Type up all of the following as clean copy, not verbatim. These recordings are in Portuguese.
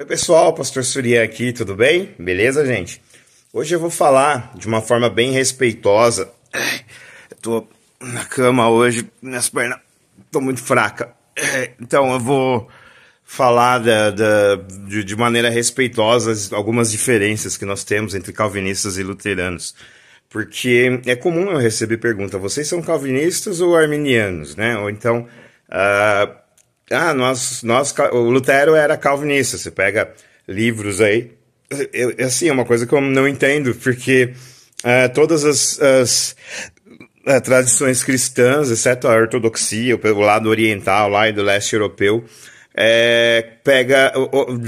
Oi pessoal, Pastor Surya aqui, tudo bem? Beleza, gente? Hoje eu vou falar de uma forma bem respeitosa. Eu tô na cama hoje, minhas pernas estão muito fracas. Então eu vou falar de maneira respeitosa algumas diferenças que nós temos entre calvinistas e luteranos. Porque é comum eu receber pergunta, vocês são calvinistas ou arminianos, né? Ou então, o Lutero era calvinista. Você pega livros aí, assim, é uma coisa que eu não entendo, porque todas as tradições cristãs, exceto a ortodoxia, o lado oriental lá e do leste europeu,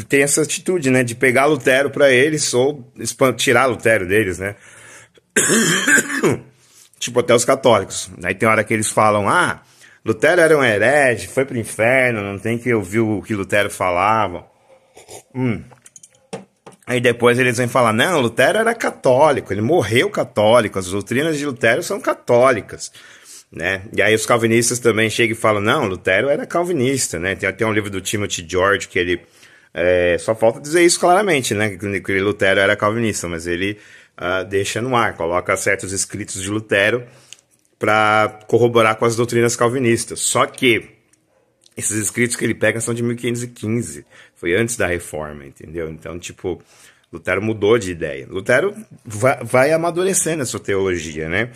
tem essa atitude, né, de pegar Lutero para eles ou tirar Lutero deles, né? Tipo, até os católicos. Aí tem hora que eles falam, Lutero era um herege, foi pro inferno, não tem que ouvir o que Lutero falava. Aí depois eles vêm falar, não, Lutero era católico, ele morreu católico, as doutrinas de Lutero são católicas, né? E aí os calvinistas também chegam e falam, não, Lutero era calvinista, né? Tem até um livro do Timothy George que ele, só falta dizer isso claramente, né? Que Lutero era calvinista, mas ele deixa no ar, coloca certos escritos de Lutero para corroborar com as doutrinas calvinistas. Só que esses escritos que ele pega são de 1515, foi antes da Reforma, entendeu? Então, tipo, Lutero mudou de ideia. Lutero vai amadurecendo a sua teologia, né?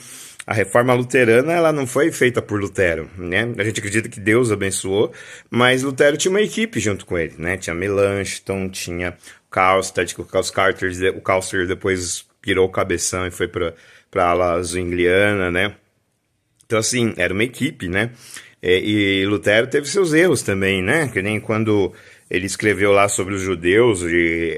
A Reforma Luterana, ela não foi feita por Lutero, né? A gente acredita que Deus abençoou, mas Lutero tinha uma equipe junto com ele, né? Tinha Melanchthon, tinha Karlstadt, o Karlstadt depois virou o cabeção e foi para a ala zwingliana, né? Então, assim, era uma equipe, né? E Lutero teve seus erros também, né? Que nem quando ele escreveu lá sobre os judeus, ele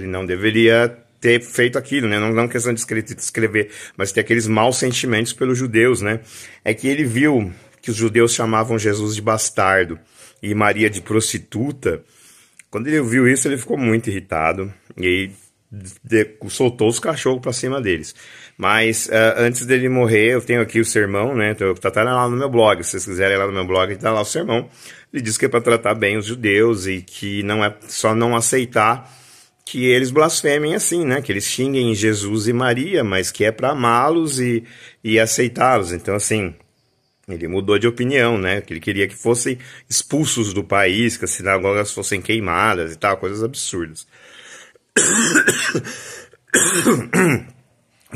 não deveria ter feito aquilo, né? Não questão de escrever, mas ter aqueles maus sentimentos pelos judeus, né? É que ele viu que os judeus chamavam Jesus de bastardo e Maria de prostituta. Quando ele viu isso, ele ficou muito irritado e soltou os cachorros pra cima deles. Mas antes dele morrer, eu tenho aqui o sermão, né? Tá lá no meu blog. Se vocês quiserem ir lá no meu blog, tá lá o sermão. Ele diz que é para tratar bem os judeus e que não é só não aceitar que eles blasfemem assim, né? Que eles xinguem Jesus e Maria, mas que é para amá-los e aceitá-los. Então, assim, ele mudou de opinião, né? Que ele queria que fossem expulsos do país, que as sinagogas fossem queimadas e tal, coisas absurdas.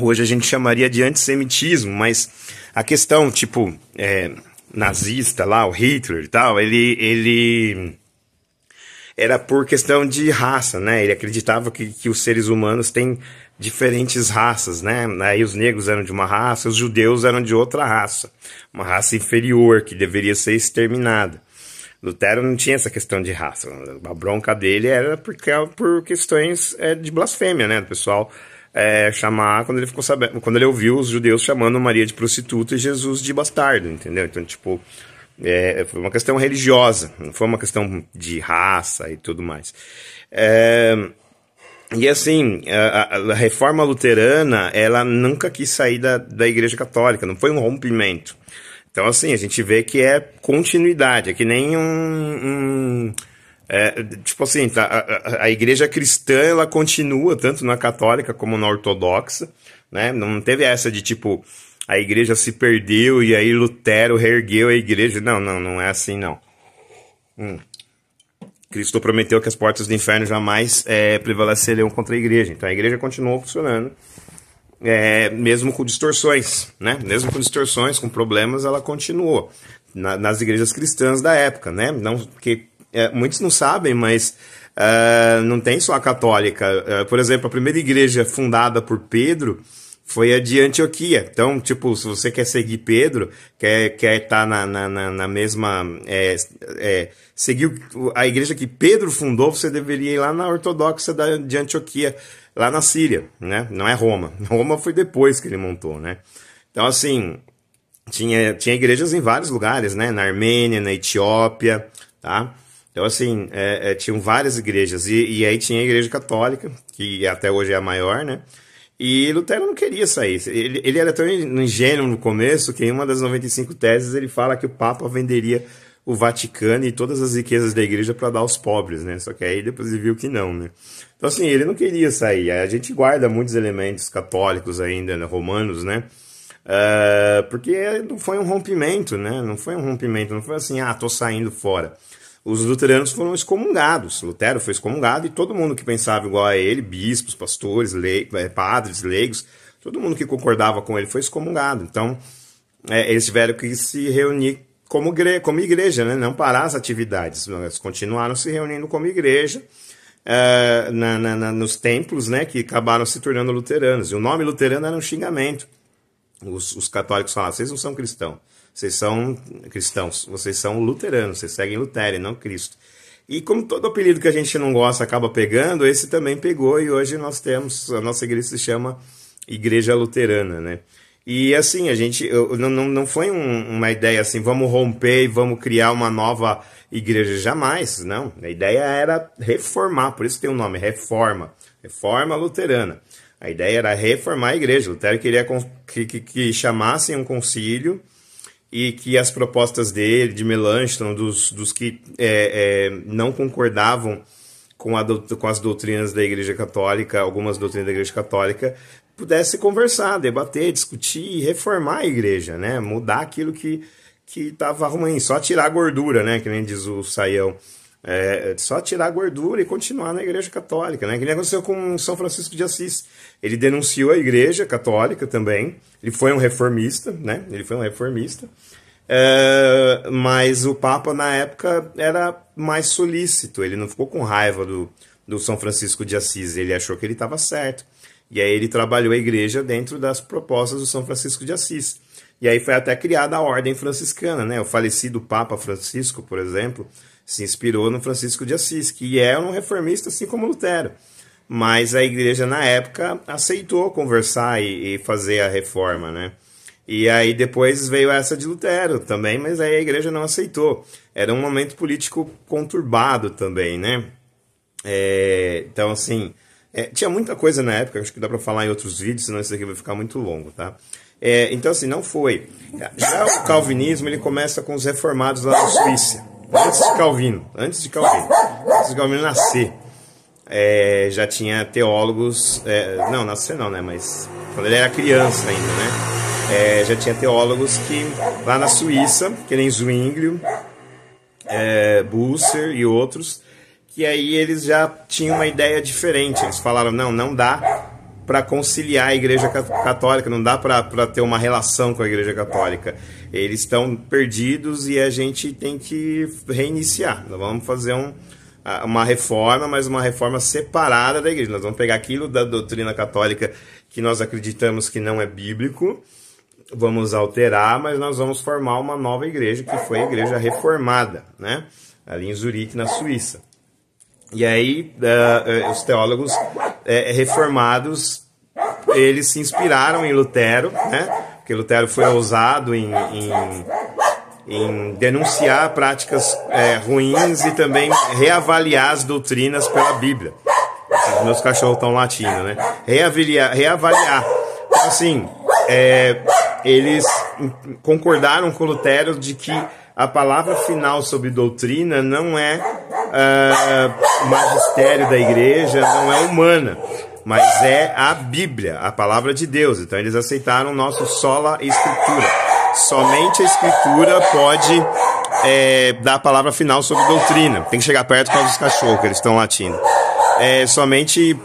Hoje a gente chamaria de antissemitismo, mas a questão, tipo, nazista lá, o Hitler e tal, ele era por questão de raça, né? Ele acreditava que os seres humanos têm diferentes raças, né? Aí os negros eram de uma raça, os judeus eram de outra raça, uma raça inferior que deveria ser exterminada. Lutero não tinha essa questão de raça. A bronca dele era por questões de blasfêmia, né? Do pessoal chamar, quando ele ficou sabendo, quando ele ouviu os judeus chamando Maria de prostituta e Jesus de bastardo, entendeu? Então, tipo, foi uma questão religiosa, não foi uma questão de raça e tudo mais. E assim, a reforma luterana, ela nunca quis sair da Igreja Católica, não foi um rompimento. Então, assim, a gente vê que é continuidade, é que nem tipo assim, a igreja cristã, ela continua tanto na católica como na ortodoxa, né? Não teve essa de, tipo, a igreja se perdeu e aí Lutero reergueu a igreja. Não é assim, não. Cristo prometeu que as portas do inferno jamais prevaleceriam contra a igreja. Então, a igreja continuou funcionando. Mesmo com distorções, né? Mesmo com distorções, com problemas, ela continuou nas igrejas cristãs da época, né? Não, porque muitos não sabem, mas não tem só a católica. Por exemplo, a primeira igreja fundada por Pedro foi a de Antioquia. Então, tipo, se você quer seguir Pedro, quer estar na mesma... seguir a igreja que Pedro fundou, você deveria ir lá na ortodoxa de Antioquia, lá na Síria, né? Não é Roma. Roma foi depois que ele montou, né? Então, assim, tinha igrejas em vários lugares, né? Na Armênia, na Etiópia, tá? Então, assim, tinham várias igrejas. E aí tinha a igreja católica, que até hoje é a maior, né? E Lutero não queria sair. Ele era tão ingênuo no começo que em uma das 95 teses ele fala que o Papa venderia o Vaticano e todas as riquezas da igreja para dar aos pobres, né? Só que aí depois ele viu que não, né? Então, assim, ele não queria sair. A gente guarda muitos elementos católicos ainda, né? Romanos, né? Porque não foi um rompimento, né? Não foi um rompimento, não foi assim, tô saindo fora. Os luteranos foram excomungados. Lutero foi excomungado e todo mundo que pensava igual a ele, bispos, pastores, padres, leigos, todo mundo que concordava com ele foi excomungado. Então, eles tiveram que se reunir como igreja, né? Não parar as atividades. Eles continuaram se reunindo como igreja nos templos, né? Que acabaram se tornando luteranos. E o nome luterano era um xingamento. Os católicos falavam, vocês não são cristãos, vocês são cristãos, vocês são luteranos, vocês seguem Lutero e não Cristo. E como todo apelido que a gente não gosta acaba pegando, esse também pegou e hoje nós temos, a nossa igreja se chama Igreja Luterana, né? E assim, a gente não foi uma ideia assim, vamos romper e vamos criar uma nova igreja, jamais, não. A ideia era reformar, por isso tem o nome, Reforma Luterana. A ideia era reformar a igreja. Lutero queria que chamassem um concílio e que as propostas dele, de Melanchthon, dos que não concordavam com as doutrinas da Igreja Católica, algumas doutrinas da Igreja Católica, pudesse conversar, debater, discutir e reformar a igreja, né? Mudar aquilo que estava ruim, só tirar a gordura, né? Que nem diz o Saião. Só tirar a gordura e continuar na Igreja Católica, né? Que nem aconteceu com São Francisco de Assis. Ele denunciou a Igreja Católica também. Ele foi um reformista, né? Mas o Papa, na época, era mais solícito. Ele não ficou com raiva do São Francisco de Assis. Ele achou que ele estava certo. E aí ele trabalhou a Igreja dentro das propostas do São Francisco de Assis. E aí foi até criada a Ordem Franciscana, né? O falecido Papa Francisco, por exemplo, se inspirou no Francisco de Assis, que é um reformista assim como Lutero. Mas a igreja, na época, aceitou conversar e fazer a reforma, né? E aí depois veio essa de Lutero também, mas aí a igreja não aceitou. Era um momento político conturbado também, né? Então, assim, tinha muita coisa na época, acho que dá para falar em outros vídeos, senão isso aqui vai ficar muito longo, tá? Então, assim, não foi. Já o calvinismo, ele começa com os reformados lá na Suíça. Antes de Calvino nascer, já tinha teólogos, não, nascer não, né, mas quando ele era criança ainda, né, já tinha teólogos que, lá na Suíça, que nem Zwinglio, Bucer e outros, que aí eles já tinham uma ideia diferente, eles falaram, não dá para conciliar a Igreja Católica, não dá para ter uma relação com a Igreja Católica. Eles estão perdidos e a gente tem que reiniciar. Nós vamos fazer uma reforma, mas uma reforma separada da Igreja. Nós vamos pegar aquilo da doutrina católica que nós acreditamos que não é bíblico, vamos alterar, mas nós vamos formar uma nova igreja, que foi a Igreja Reformada, né? Ali em Zurique, na Suíça. E aí, os teólogos reformados, eles se inspiraram em Lutero, né? Porque Lutero foi ousado em denunciar práticas ruins e também reavaliar as doutrinas pela Bíblia. Os meus cachorros estão latindo, né? Reavaliar. Então, assim, eles concordaram com Lutero de que a palavra final sobre doutrina não é o magistério da igreja, não é humana, mas é a Bíblia, a palavra de Deus. Então eles aceitaram o nosso sola escritura. Somente a escritura pode dar a palavra final sobre doutrina. Tem que chegar perto por causa dos cachorros que eles estão latindo. Somente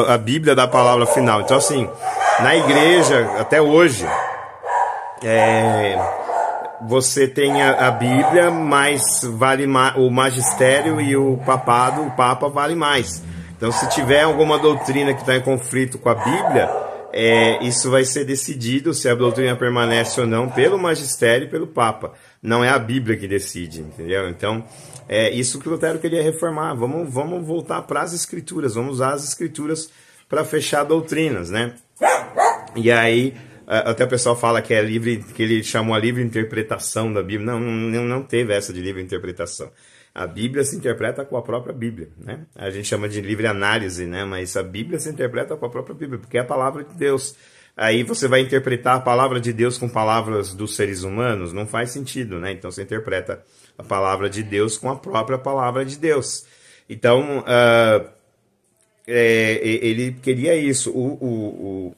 a Bíblia dá a palavra final. Então, assim, na igreja, até hoje, você tem a Bíblia, mas vale o magistério e o papado, o Papa vale mais. Então, se tiver alguma doutrina que está em conflito com a Bíblia, isso vai ser decidido se a doutrina permanece ou não pelo magistério e pelo Papa. Não é a Bíblia que decide, entendeu? Então, isso que Lutero queria reformar. Vamos voltar para as Escrituras, vamos usar as Escrituras para fechar doutrinas, né? E aí, até o pessoal fala que que ele chamou a livre interpretação da Bíblia. Não teve essa de livre interpretação. A Bíblia se interpreta com a própria Bíblia, né? A gente chama de livre análise, né? Mas a Bíblia se interpreta com a própria Bíblia, porque é a palavra de Deus. Aí você vai interpretar a palavra de Deus com palavras dos seres humanos? Não faz sentido, né? Então você interpreta a palavra de Deus com a própria palavra de Deus. Então, ele queria isso. O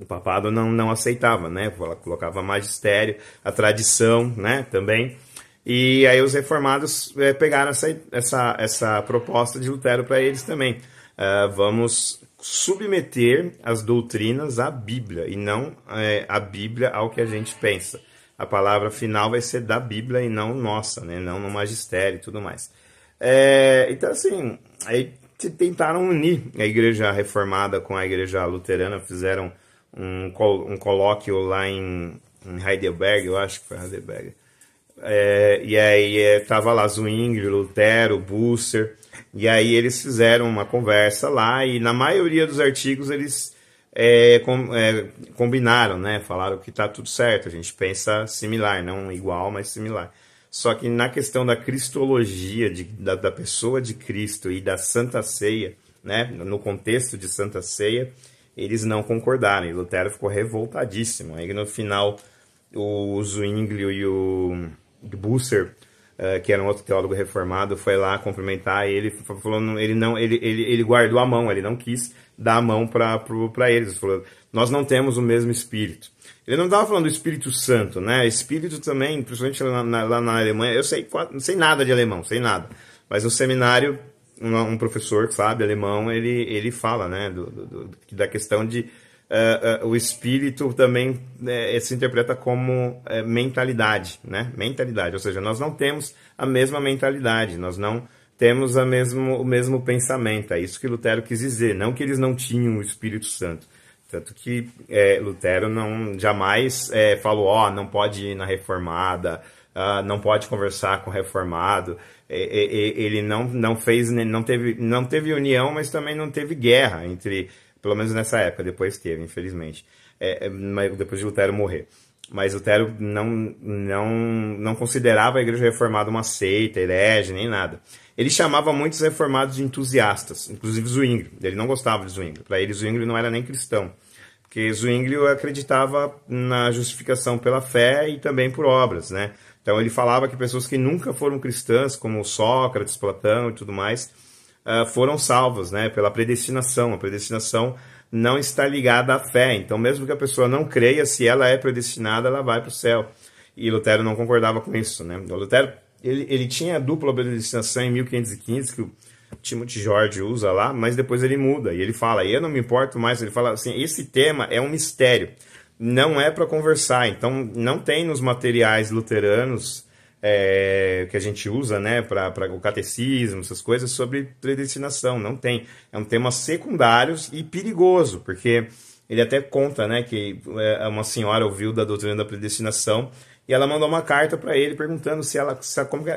papado não aceitava, né? Colocava magistério, a tradição, né? Também. E aí os reformados pegaram essa proposta de Lutero para eles também. Vamos submeter as doutrinas à Bíblia e não a Bíblia ao que a gente pensa. A palavra final vai ser da Bíblia e não nossa, né? Não no magistério e tudo mais. Então, assim, aí tentaram unir a igreja reformada com a igreja luterana, fizeram um colóquio lá em Heidelberg, eu acho que foi Heidelberg. E aí tava lá Zwingli, Lutero, Bucer, e aí eles fizeram uma conversa lá, e na maioria dos artigos eles combinaram, né? Falaram que tá tudo certo, a gente pensa similar, não igual, mas similar. Só que na questão da cristologia, da pessoa de Cristo e da Santa Ceia, né? No contexto de Santa Ceia, eles não concordaram, e Lutero ficou revoltadíssimo. Aí no final o Zwingli e o Bucer, que era um outro teólogo reformado, foi lá cumprimentar ele, falou, ele guardou a mão, ele não quis dar a mão para eles. Ele falou, nós não temos o mesmo Espírito. Ele não estava falando do Espírito Santo, né? Espírito também, principalmente lá na Alemanha, não sei nada de alemão, sei nada. Mas no seminário, um professor que sabe alemão, ele fala, né, da questão de o espírito também se interpreta como mentalidade, né? Mentalidade, ou seja, nós não temos a mesma mentalidade, nós não temos o mesmo pensamento. É isso que Lutero quis dizer, não que eles não tinham o Espírito Santo. Tanto que Lutero jamais falou, não pode ir na reformada, não pode conversar com o reformado. Ele não teve união, mas também não teve guerra entre, pelo menos nessa época, depois teve, infelizmente, depois de Lutero morrer. Mas Lutero não considerava a Igreja Reformada uma seita, herege, nem nada. Ele chamava muitos reformados de entusiastas, inclusive Zwingli. Ele não gostava de Zwingli. Para ele, Zwingli não era nem cristão, porque Zwingli acreditava na justificação pela fé e também por obras, né? Então ele falava que pessoas que nunca foram cristãs, como Sócrates, Platão e tudo mais, foram salvas, né, pela predestinação. A predestinação não está ligada à fé. Então, mesmo que a pessoa não creia, se ela é predestinada, ela vai para o céu. E Lutero não concordava com isso, né? Então, Lutero ele tinha a dupla predestinação em 1515, que o Timothy George usa lá, mas depois ele muda. E ele fala, eu não me importo mais. Ele fala assim, esse tema é um mistério. Não é para conversar. Então, não tem nos materiais luteranos que a gente usa, né, para o catecismo, essas coisas, sobre predestinação. Não tem. É um tema secundário e perigoso, porque ele até conta, né, que uma senhora ouviu da doutrina da predestinação e ela mandou uma carta para ele perguntando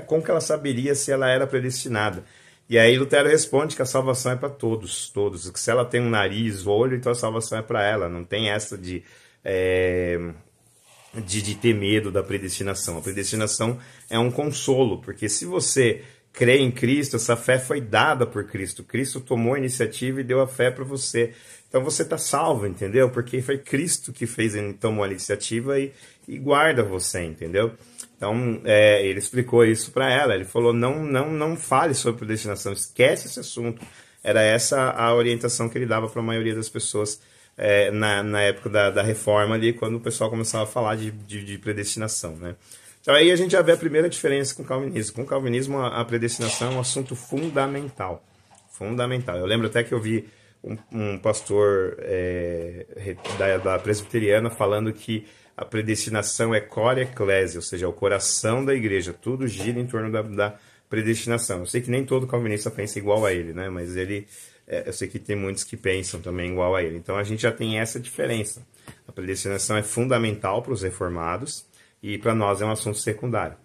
como que ela saberia se ela era predestinada. E aí Lutero responde que a salvação é para todos, que se ela tem um nariz, olho, então a salvação é para ela. Não tem essa de ter medo da predestinação. A predestinação é um consolo, porque se você crê em Cristo, essa fé foi dada por Cristo. Cristo tomou a iniciativa e deu a fé para você. Então você está salvo, entendeu? Porque foi Cristo que tomou a iniciativa e guarda você, entendeu? Então ele explicou isso para ela. Ele falou, não fale sobre predestinação, esquece esse assunto. Era essa a orientação que ele dava para a maioria das pessoas na época da reforma ali, quando o pessoal começava a falar de predestinação, né? Então aí a gente já vê a primeira diferença com o calvinismo. Com o calvinismo a predestinação é um assunto fundamental. Fundamental. Eu lembro até que eu vi um pastor da presbiteriana falando que a predestinação é cor ecclesia, ou seja, é o coração da igreja. Tudo gira em torno da predestinação. Eu sei que nem todo calvinista pensa igual a ele, né? Mas eu sei que tem muitos que pensam também igual a ele. Então a gente já tem essa diferença. A predestinação é fundamental para os reformados e para nós é um assunto secundário.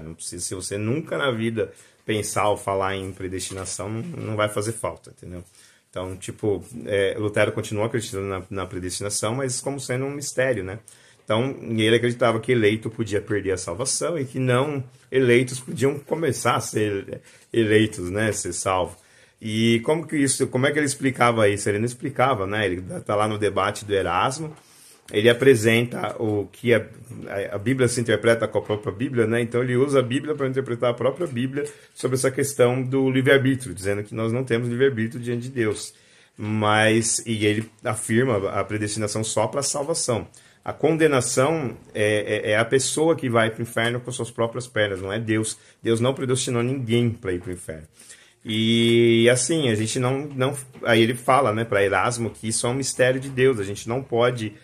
Não precisa, se você nunca na vida pensar ou falar em predestinação, não vai fazer falta, entendeu? Então, Lutero continua acreditando na predestinação, mas como sendo um mistério, né? Então, ele acreditava que eleito podia perder a salvação e que não eleitos podiam começar a ser eleitos, né? Ser salvo. E como é que ele explicava isso? Ele não explicava, né? Ele está lá no debate do Erasmo, ele apresenta o que a Bíblia se interpreta com a própria Bíblia, né? Então ele usa a Bíblia para interpretar a própria Bíblia sobre essa questão do livre-arbítrio, dizendo que nós não temos livre-arbítrio diante de Deus. E ele afirma a predestinação só para a salvação. A condenação é a pessoa que vai para o inferno com suas próprias pernas, não é Deus. Deus não predestinou ninguém para ir para o inferno. E assim, a gente não aí ele fala, né, para Erasmo que isso é um mistério de Deus, a gente não pode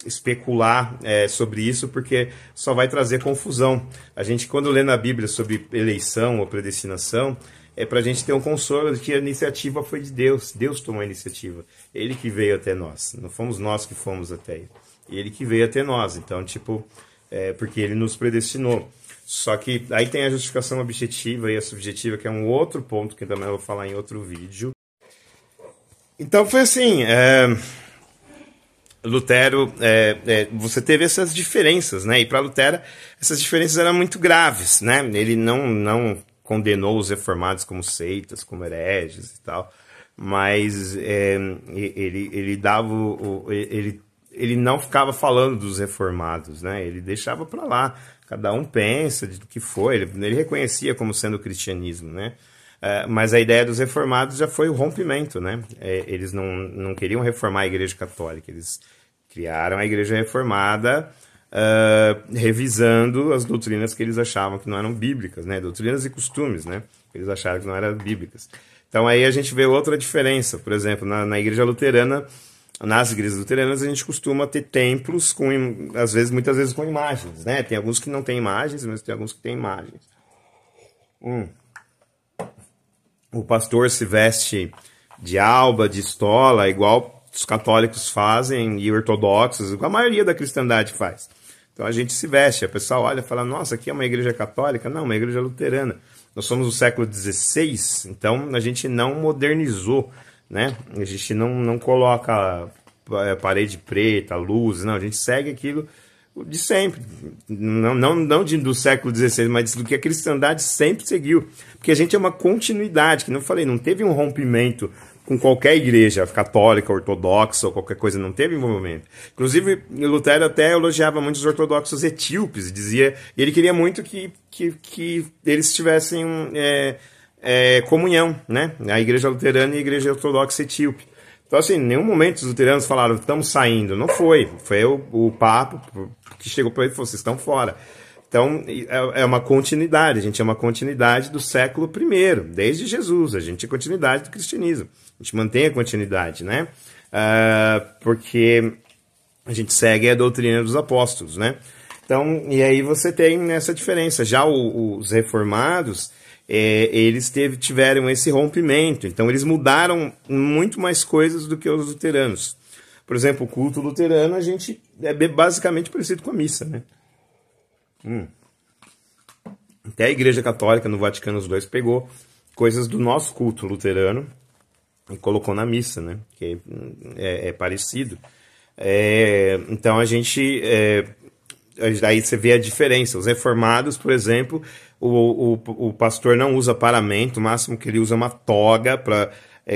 especular sobre isso, porque só vai trazer confusão. A gente, quando lê na Bíblia sobre eleição ou predestinação, é para a gente ter um consolo de que a iniciativa foi de Deus. Deus tomou a iniciativa. Ele que veio até nós. Não fomos nós que fomos até ele. Ele que veio até nós. Então, porque ele nos predestinou. Só que aí tem a justificação objetiva e a subjetiva, que é um outro ponto que também eu vou falar em outro vídeo. Então foi assim, Lutero, você teve essas diferenças, né? E para Lutero essas diferenças eram muito graves, né? Ele não condenou os reformados como seitas, como hereges e tal, mas ele dava ele não ficava falando dos reformados, né? Ele deixava para lá. Cada um pensa do que foi. Ele reconhecia como sendo o cristianismo, né? Mas a ideia dos reformados já foi o rompimento, né? Eles não queriam reformar a Igreja Católica. Eles criaram a Igreja Reformada, revisando as doutrinas que eles achavam que não eram bíblicas, né? Doutrinas e costumes, né? Que eles achavam que não eram bíblicas. Então aí a gente vê outra diferença. Por exemplo, na Igreja Luterana, nas igrejas luteranas, a gente costuma ter templos com, muitas vezes com imagens, né? Tem alguns que não têm imagens, mas tem alguns que têm imagens. O pastor se veste de alba, de estola, igual os católicos fazem e ortodoxos, igual a maioria da cristandade faz. Então a gente se veste, a pessoa olha e fala, nossa, aqui é uma igreja católica? Não, uma igreja luterana. Nós somos do século XVI, então a gente não modernizou, né? A gente não coloca parede preta, luz, não, a gente segue aquilo de sempre, não do século XVI, mas do que a cristandade sempre seguiu, porque a gente é uma continuidade, que não falei, não teve um rompimento com qualquer igreja católica, ortodoxa ou qualquer coisa, não teve envolvimento. Inclusive, Lutero até elogiava muito os ortodoxos etíopes, e ele queria muito que eles tivessem comunhão, né? A igreja luterana e a igreja ortodoxa etíope. Então, assim, em nenhum momento os luteranos falaram, estamos saindo. Não foi. Foi o Papa que chegou para ele e falou, vocês estão fora. Então, é uma continuidade. A gente é uma continuidade do século I, desde Jesus. A gente é continuidade do cristianismo. A gente mantém a continuidade, né? Porque a gente segue a doutrina dos apóstolos, né? Então, e aí você tem essa diferença. Já os reformados, eles tiveram esse rompimento. Então, eles mudaram muito mais coisas do que os luteranos. Por exemplo, o culto luterano, a gente é basicamente parecido com a missa, né? Até a Igreja Católica, no Vaticano II, pegou coisas do nosso culto luterano e colocou na missa, né? Que é parecido. Então, a gente... aí você vê a diferença. Os reformados, por exemplo, o pastor não usa paramento, o máximo que ele usa é uma toga,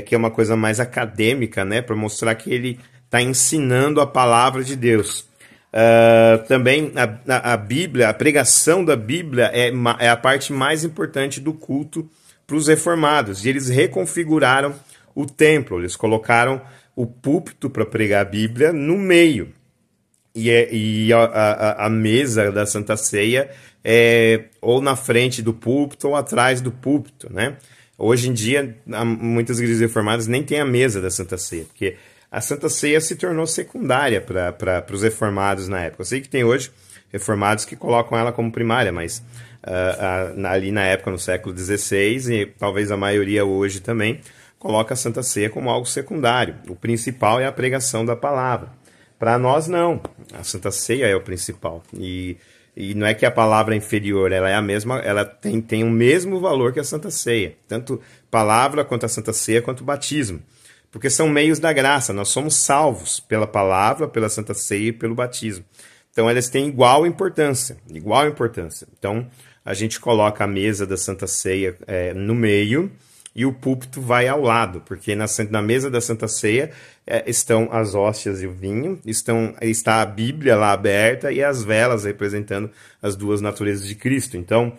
que é uma coisa mais acadêmica, né? Para mostrar que ele está ensinando a palavra de Deus. Também a Bíblia, a pregação da Bíblia é a parte mais importante do culto para os reformados. E eles reconfiguraram o templo, eles colocaram o púlpito para pregar a Bíblia no meio. E a mesa da Santa Ceia é ou na frente do púlpito ou atrás do púlpito, né? Hoje em dia, muitas igrejas reformadas nem tem a mesa da Santa Ceia, porque a Santa Ceia se tornou secundária para os reformados na época. Eu sei que tem hoje reformados que colocam ela como primária, mas ali na época, no século XVI, e talvez a maioria hoje também, coloca a Santa Ceia como algo secundário. O principal é a pregação da palavra. Para nós, não. A Santa Ceia é o principal. E não é que a palavra é inferior, ela é a mesma, ela tem o mesmo valor que a Santa Ceia. Tanto palavra, quanto a Santa Ceia, quanto o batismo. Porque são meios da graça. Nós somos salvos pela palavra, pela Santa Ceia e pelo batismo. Então, elas têm igual importância. Igual importância. Então, a gente coloca a mesa da Santa Ceia no meio e o púlpito vai ao lado, porque na mesa da Santa Ceia estão as hóstias e o vinho, está a Bíblia lá aberta e as velas representando as duas naturezas de Cristo. Então,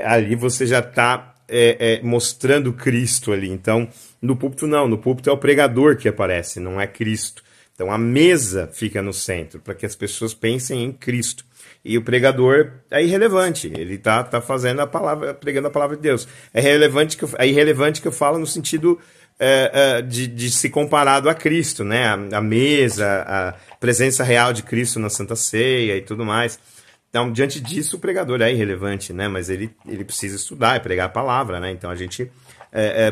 ali você já está mostrando Cristo ali. Então, no púlpito não, no púlpito é o pregador que aparece, não é Cristo. Então, a mesa fica no centro, para que as pessoas pensem em Cristo. E o pregador é irrelevante, ele tá fazendo a palavra, pregando a palavra de Deus. É irrelevante que eu falo no sentido de se comparado a Cristo, né? A mesa, a presença real de Cristo na Santa Ceia e tudo mais. Então, diante disso, o pregador é irrelevante, né? Mas ele precisa estudar e pregar a palavra, né? Então, a gente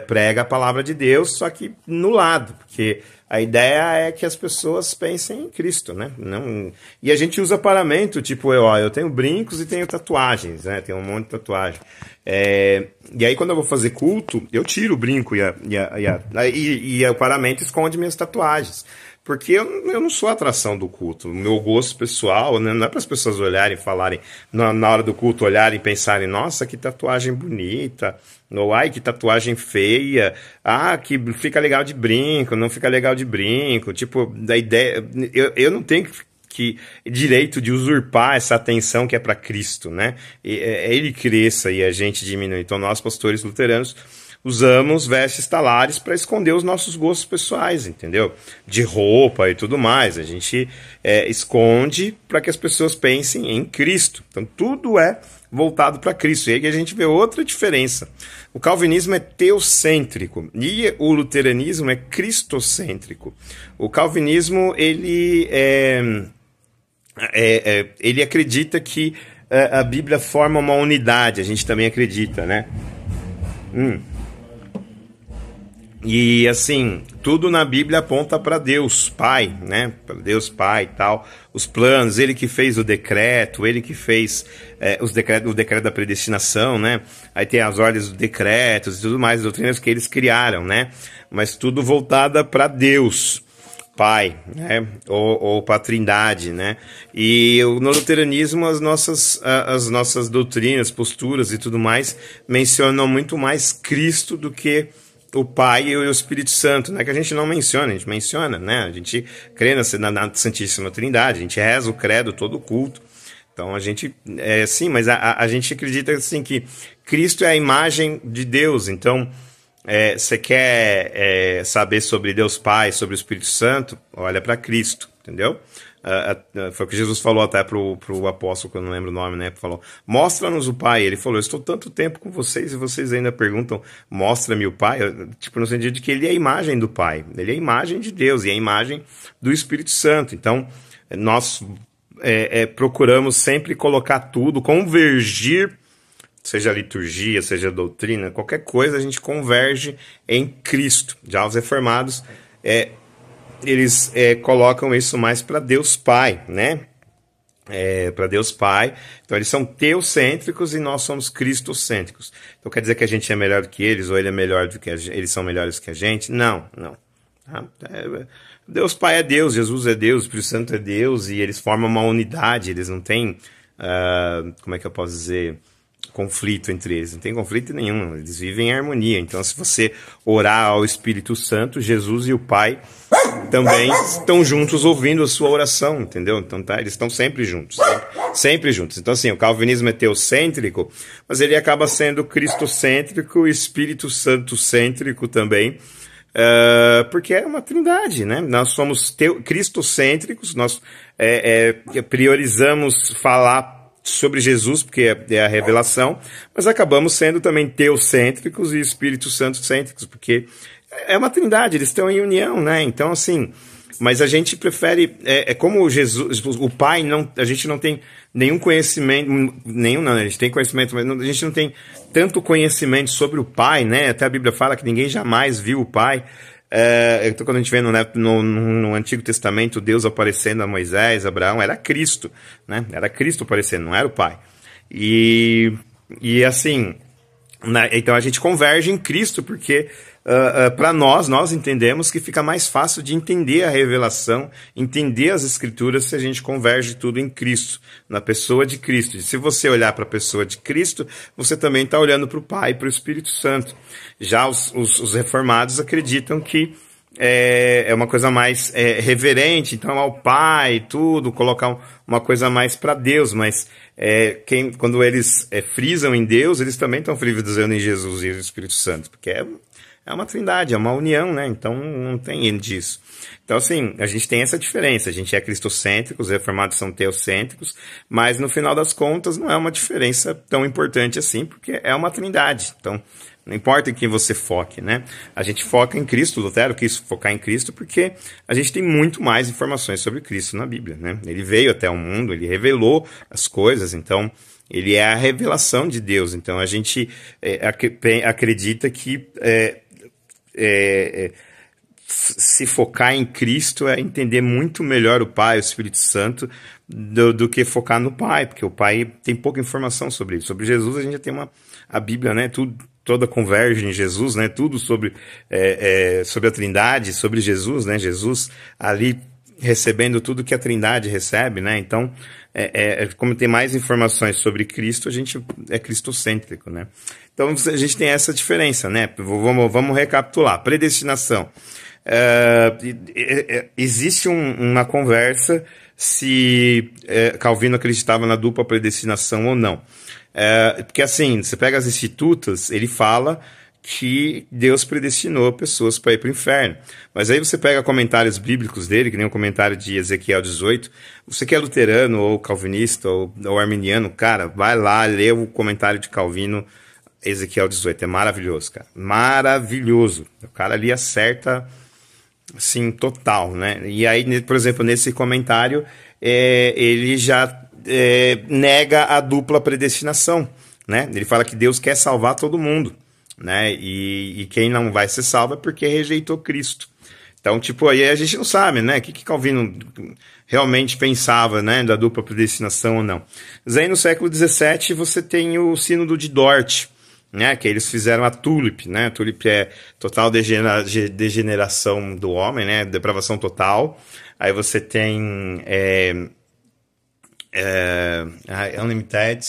prega a palavra de Deus, só que no lado, porque a ideia é que as pessoas pensem em Cristo, né? Não... E a gente usa paramento, tipo, eu tenho brincos e tenho tatuagens, né? Tenho um monte de tatuagem. E aí, quando eu vou fazer culto, eu tiro o brinco e o paramento esconde minhas tatuagens. Porque eu não sou a atração do culto. O meu gosto pessoal, né, não é para as pessoas olharem e falarem, na hora do culto, olharem e pensarem, nossa, que tatuagem bonita, ou ai, que tatuagem feia, que fica legal de brinco, não fica legal de brinco. Tipo, da ideia. Eu não tenho direito de usurpar essa atenção que é para Cristo, né? Ele cresça e a gente diminui. Então, nós, pastores luteranos, usamos vestes talares para esconder os nossos gostos pessoais, entendeu? De roupa e tudo mais. A gente esconde para que as pessoas pensem em Cristo. Então, tudo é voltado para Cristo. E aí a gente vê outra diferença. O calvinismo é teocêntrico e o luteranismo é cristocêntrico. O calvinismo, ele acredita que a Bíblia forma uma unidade. A gente também acredita, né? E assim, tudo na Bíblia aponta para Deus Pai, né? Para Deus Pai e tal. Os planos, ele que fez o decreto, ele que fez o decreto da predestinação, né? Aí tem as ordens dos decretos e tudo mais, doutrinas que eles criaram, né? Mas tudo voltada para Deus Pai, né? Ou para a Trindade, né? E no luteranismo as nossas doutrinas, posturas e tudo mais mencionam muito mais Cristo do que o Pai e o Espírito Santo, né? Que a gente não menciona, a gente menciona, né? A gente crê na Santíssima Trindade, a gente reza o credo todo o culto. Então a gente, sim, mas a gente acredita assim que Cristo é a imagem de Deus. Então, você quer saber sobre Deus Pai, sobre o Espírito Santo? Olha para Cristo, entendeu? Foi o que Jesus falou até pro apóstolo, que eu não lembro o nome, né? Falou, mostra-nos o Pai. Ele falou, eu estou tanto tempo com vocês e vocês ainda perguntam, mostra-me o Pai? Tipo, no sentido de que ele é a imagem do Pai. Ele é a imagem de Deus e é a imagem do Espírito Santo. Então, nós procuramos sempre colocar tudo, convergir, seja liturgia, seja doutrina, qualquer coisa, a gente converge em Cristo. Já os reformados, eles colocam isso mais para Deus Pai, né? Para Deus Pai. Então eles são teocêntricos e nós somos cristocêntricos. Então quer dizer que a gente é melhor do que eles ou ele é melhor do que eles são melhores que a gente? Não. Tá? Deus Pai é Deus, Jesus é Deus, o Espírito Santo é Deus e eles formam uma unidade. Eles não têm, como é que eu posso dizer, conflito entre eles, não tem conflito nenhum, eles vivem em harmonia. Então, se você orar ao Espírito Santo, Jesus e o Pai também estão juntos ouvindo a sua oração, entendeu? Então, eles estão sempre juntos, sempre juntos. Então, assim, o calvinismo é teocêntrico, mas ele acaba sendo cristocêntrico e Espírito Santo-cêntrico também, porque é uma trindade, né? Nós somos cristocêntricos, nós priorizamos falar sobre Jesus, porque é a revelação, mas acabamos sendo também teocêntricos e Espírito Santo-cêntricos, porque é uma trindade, eles estão em união, né? Então, assim, mas a gente prefere, como Jesus, o Pai, a gente não tem nenhum conhecimento, a gente tem conhecimento, mas a gente não tem tanto conhecimento sobre o Pai, né? Até a Bíblia fala que ninguém jamais viu o Pai. Então, quando a gente vê no Antigo Testamento Deus aparecendo a Moisés, Abraão, era Cristo, né? Era Cristo aparecendo, não era o Pai. E assim, Então a gente converge em Cristo, porque para nós entendemos que fica mais fácil de entender a revelação, entender as Escrituras, se a gente converge tudo em Cristo, na pessoa de Cristo. E se você olhar para a pessoa de Cristo, você também está olhando para o Pai e para o Espírito Santo. Já os reformados acreditam que é uma coisa mais reverente, então ao Pai, tudo, colocar uma coisa mais para Deus, mas quando eles frisam em Deus, eles também estão frisando em Jesus e o Espírito Santo, porque é uma trindade, é uma união, né? Então não tem ele disso. Então, assim, a gente tem essa diferença, a gente é cristocêntrico, os reformados são teocêntricos, mas no final das contas não é uma diferença tão importante assim, porque é uma trindade. Então, não importa em quem você foque, né? A gente foca em Cristo, Lutero quis focar em Cristo porque a gente tem muito mais informações sobre Cristo na Bíblia, né? Ele veio até o mundo, ele revelou as coisas, então ele é a revelação de Deus. Então a gente acredita que se focar em Cristo é entender muito melhor o Pai, o Espírito Santo, do que focar no Pai, porque o Pai tem pouca informação sobre isso. Sobre Jesus a gente já tem a Bíblia, né? Toda converge em Jesus, né? Tudo sobre a Trindade, sobre Jesus, né? Jesus ali recebendo tudo que a Trindade recebe, né? Então, como tem mais informações sobre Cristo, a gente é cristocêntrico, né? Então, a gente tem essa diferença, né? Vamos recapitular. Predestinação. Existe uma conversa se Calvino acreditava na dupla predestinação ou não. Porque assim, você pega as Institutas, ele fala que Deus predestinou pessoas para ir para o inferno. Mas aí você pega comentários bíblicos dele, que nem o comentário de Ezequiel 18, você que é luterano, ou calvinista, ou arminiano, cara, vai lá, lê o comentário de Calvino, Ezequiel 18, é maravilhoso, cara, maravilhoso. O cara ali acerta, assim, total, né? E aí, por exemplo, nesse comentário, ele já nega a dupla predestinação, né? Ele fala que Deus quer salvar todo mundo, né? E quem não vai ser salvo é porque rejeitou Cristo. Então, tipo, aí a gente não sabe, né? O que Calvino realmente pensava, né? Da dupla predestinação ou não. Mas aí no século XVII você tem o Sínodo de Dort, né? Que eles fizeram a TULIP, né? A TULIP é total degeneração do homem, né? Depravação total. Aí você tem Unlimited,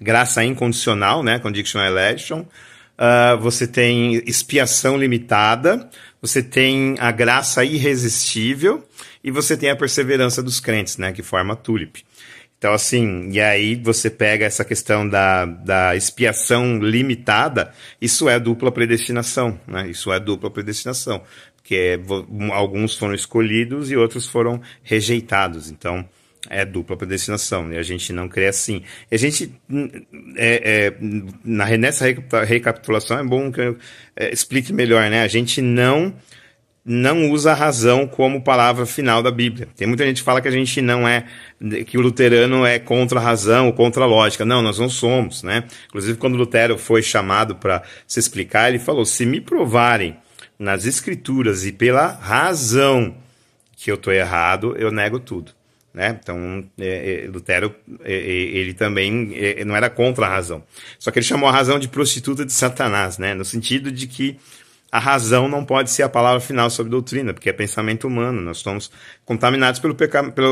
graça incondicional, né, conditional election, você tem expiação limitada, você tem a graça irresistível e você tem a perseverança dos crentes, né, que forma a TULIP. Então, assim, e aí você pega essa questão da expiação limitada, isso é dupla predestinação, né, isso é dupla predestinação, porque alguns foram escolhidos e outros foram rejeitados, então é dupla predestinação, e a gente não crê assim. E a gente, nessa recapitulação, é bom que eu explique melhor, né? A gente não usa a razão como palavra final da Bíblia. Tem muita gente que fala que a gente não que o luterano é contra a razão ou contra a lógica. Não, nós não somos, né? Inclusive, quando Lutero foi chamado para se explicar, ele falou, se me provarem nas Escrituras e pela razão que eu estou errado, eu nego tudo. Né? Então, Lutero, ele também não era contra a razão. Só que ele chamou a razão de prostituta de Satanás, né? No sentido de que a razão não pode ser a palavra final sobre doutrina, porque é pensamento humano. Nós estamos contaminados pelo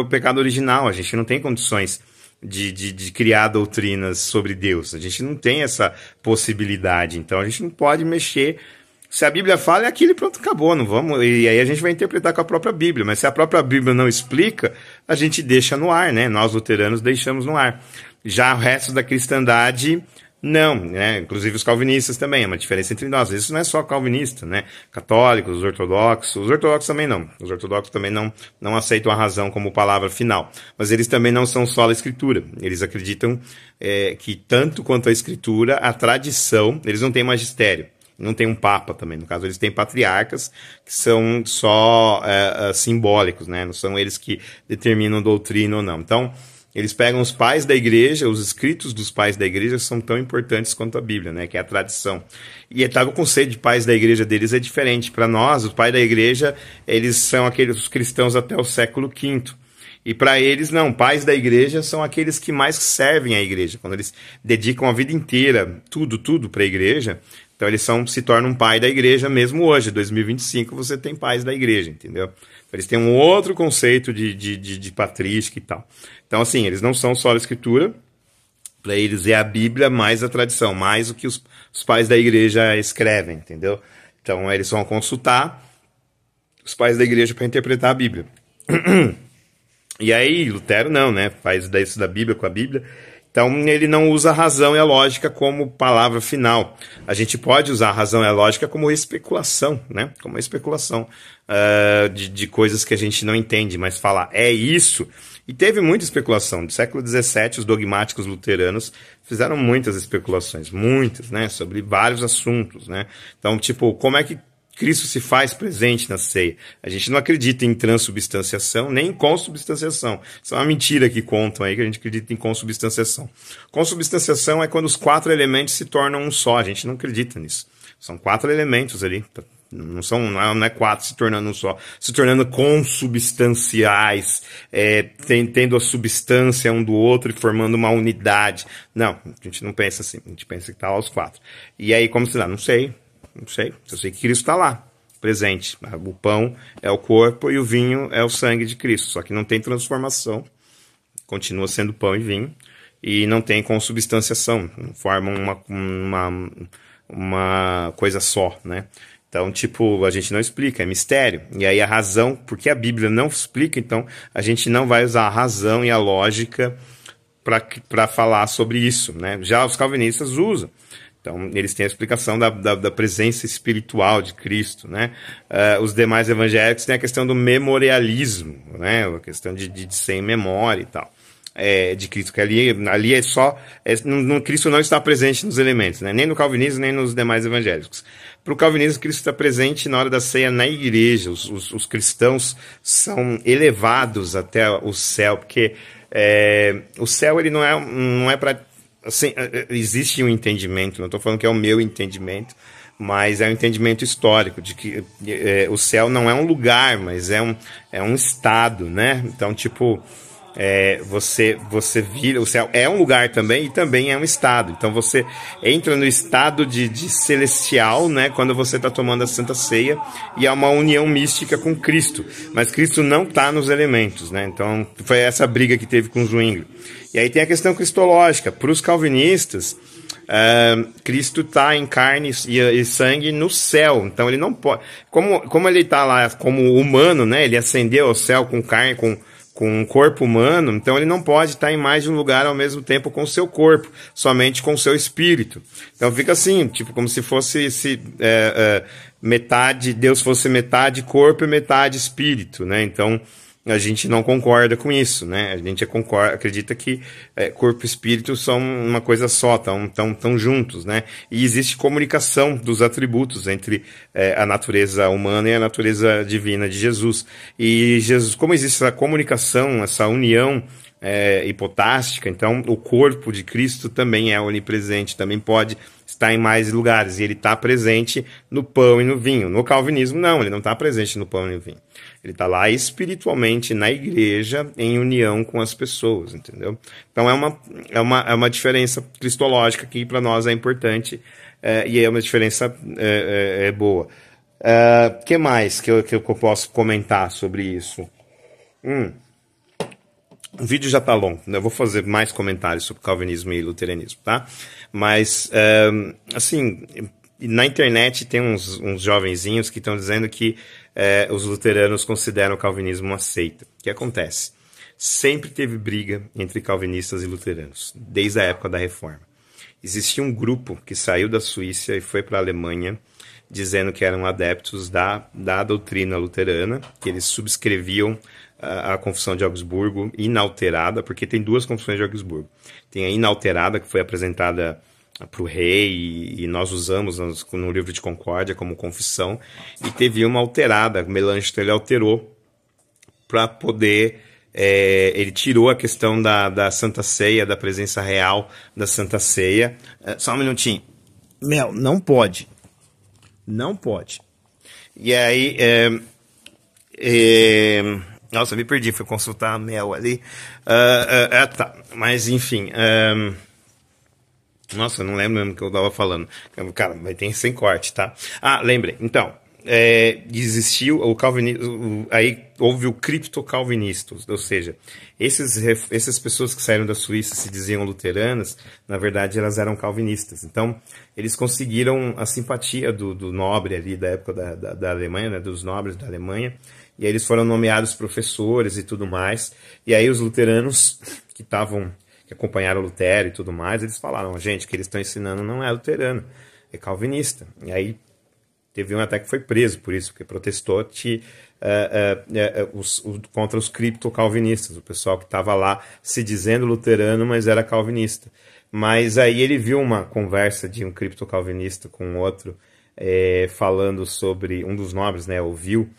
pecado original. A gente não tem condições de criar doutrinas sobre Deus. A gente não tem essa possibilidade. Então, a gente não pode mexer. Se a Bíblia fala, é aquilo e pronto, acabou, não vamos. E aí a gente vai interpretar com a própria Bíblia. Mas se a própria Bíblia não explica, a gente deixa no ar, né? Nós, luteranos, deixamos no ar. Já o resto da cristandade, não, né? Inclusive os calvinistas também, é uma diferença entre nós. Isso não é só calvinista, né? Católicos, os ortodoxos também não. Os ortodoxos também não aceitam a razão como palavra final. Mas eles também não são só a Escritura. Eles acreditam que tanto quanto a Escritura, a tradição, eles não têm magistério. Não tem um papa também, no caso eles têm patriarcas que são só simbólicos, né? Não são eles que determinam doutrina ou não. Então, eles pegam os pais da igreja, os escritos dos pais da igreja são tão importantes quanto a Bíblia, né? Que é a tradição. E o conceito de pais da igreja deles é diferente. Para nós, os pais da igreja, eles são aqueles cristãos até o século V. E para eles, não, pais da igreja são aqueles que mais servem à igreja. Quando eles dedicam a vida inteira, tudo para a igreja, então eles se tornam um pai da igreja mesmo hoje, 2025, você tem pais da igreja, entendeu? Eles têm um outro conceito de patrística e tal. Então, assim, eles não são só a escritura, para eles é a Bíblia mais a tradição, mais o que os pais da igreja escrevem, entendeu? Então, eles vão consultar os pais da igreja para interpretar a Bíblia. E aí, Lutero não, né? Faz isso da Bíblia com a Bíblia. Então, ele não usa a razão e a lógica como palavra final. A gente pode usar a razão e a lógica como especulação, né? Como uma especulação de coisas que a gente não entende, mas falar é isso. E teve muita especulação. No século XVII, os dogmáticos luteranos fizeram muitas especulações, muitas, né? Sobre vários assuntos, né? Então, tipo, como é que Cristo se faz presente na ceia? A gente não acredita em transubstanciação, nem em consubstanciação. Isso é uma mentira que contam aí, que a gente acredita em consubstanciação. Consubstanciação é quando os 4 elementos se tornam um só. A gente não acredita nisso. São 4 elementos ali. Não é 4 se tornando um só. Se tornando consubstanciais, tendo a substância um do outro e formando uma unidade. Não, a gente não pensa assim. A gente pensa que está lá os 4. E aí, como se dá? Não sei. Eu sei que Cristo está lá, presente. O pão é o corpo e o vinho é o sangue de Cristo. Só que não tem transformação. Continua sendo pão e vinho. E não tem consubstanciação. Formam uma coisa só, né? Então, tipo, a gente não explica, é mistério. E aí a razão, porque a Bíblia não explica, então a gente não vai usar a razão e a lógica para falar sobre isso, né? Já os calvinistas usam. Então, eles têm a explicação da presença espiritual de Cristo, né? Os demais evangélicos têm a questão do memorialismo, né? A questão de ser em memória e tal. De Cristo, que ali é só... Cristo não está presente nos elementos, né? Nem no calvinismo, nem nos demais evangélicos. Para o calvinismo, Cristo está presente na hora da ceia na igreja. Os cristãos são elevados até o céu, porque o céu ele não é para... Assim, existe um entendimento, não estou falando que é o meu entendimento, mas é um entendimento histórico, de que o céu não é um lugar, mas é um estado, né? Então, tipo, você vira... O céu é um lugar também e também é um estado. Então, você entra no estado de celestial, né? Quando você está tomando a Santa Ceia, e há uma união mística com Cristo. Mas Cristo não está nos elementos, né? Então, foi essa briga que teve com Zwingli. E aí tem a questão cristológica. Para os calvinistas, Cristo está em carne e sangue no céu. Então ele não pode... Como ele está lá como humano, né? Ele ascendeu ao céu com carne, com um corpo humano, então ele não pode estar em mais de um lugar ao mesmo tempo com o seu corpo, somente com o seu espírito. Então fica assim, tipo, como se fosse metade, Deus fosse metade corpo e metade espírito, né? Então a gente não concorda com isso, né? A gente acredita que corpo e espírito são uma coisa só, tão juntos, né? E existe comunicação dos atributos entre a natureza humana e a natureza divina de Jesus. E Jesus, como existe essa comunicação, essa união hipotástica, então o corpo de Cristo também é onipresente, também pode estar em mais lugares, e ele está presente no pão e no vinho. No calvinismo, não, ele não está presente no pão e no vinho. Ele está lá espiritualmente na igreja, em união com as pessoas, entendeu? Então é uma diferença cristológica que para nós é importante, e é uma diferença boa. Que mais que eu posso comentar sobre isso? O vídeo já está longo, eu vou fazer mais comentários sobre calvinismo e luteranismo, tá? Mas, assim, na internet tem uns jovenzinhos que estão dizendo que os luteranos consideram o calvinismo uma seita. O que acontece? Sempre teve briga entre calvinistas e luteranos, desde a época da Reforma. Existia um grupo que saiu da Suíça e foi para a Alemanha, dizendo que eram adeptos da doutrina luterana, que eles subscreviam a Confissão de Augsburgo inalterada, porque tem 2 Confissões de Augsburgo. Tem a inalterada, que foi apresentada para o rei, e nós usamos no livro de Concórdia como confissão, e teve uma alterada, Melanchthon ele alterou para poder... ele tirou a questão da Santa Ceia, da presença real da Santa Ceia. Só um minutinho. Não pode. Não pode. E aí... Nossa, me perdi, fui consultar a Mel ali. Tá, mas enfim. Nossa, eu não lembro mesmo o que eu tava falando. Cara, vai ter sem corte, tá? Ah, lembrei. Então, existiu o calvinismo, aí houve o criptocalvinismo, ou seja, essas pessoas que saíram da Suíça se diziam luteranas, na verdade elas eram calvinistas. Então, eles conseguiram a simpatia do nobre ali da época da Alemanha, né, dos nobres da Alemanha, e aí eles foram nomeados professores e tudo mais, e aí os luteranos que acompanharam Lutero e tudo mais, eles falaram, gente, o que eles estão ensinando não é luterano, é calvinista. E aí teve um até que foi preso por isso, porque protestou contra os criptocalvinistas, o pessoal que estava lá se dizendo luterano, mas era calvinista. Mas aí ele viu uma conversa de um criptocalvinista com outro, falando sobre, um dos nobres, né, ouviu,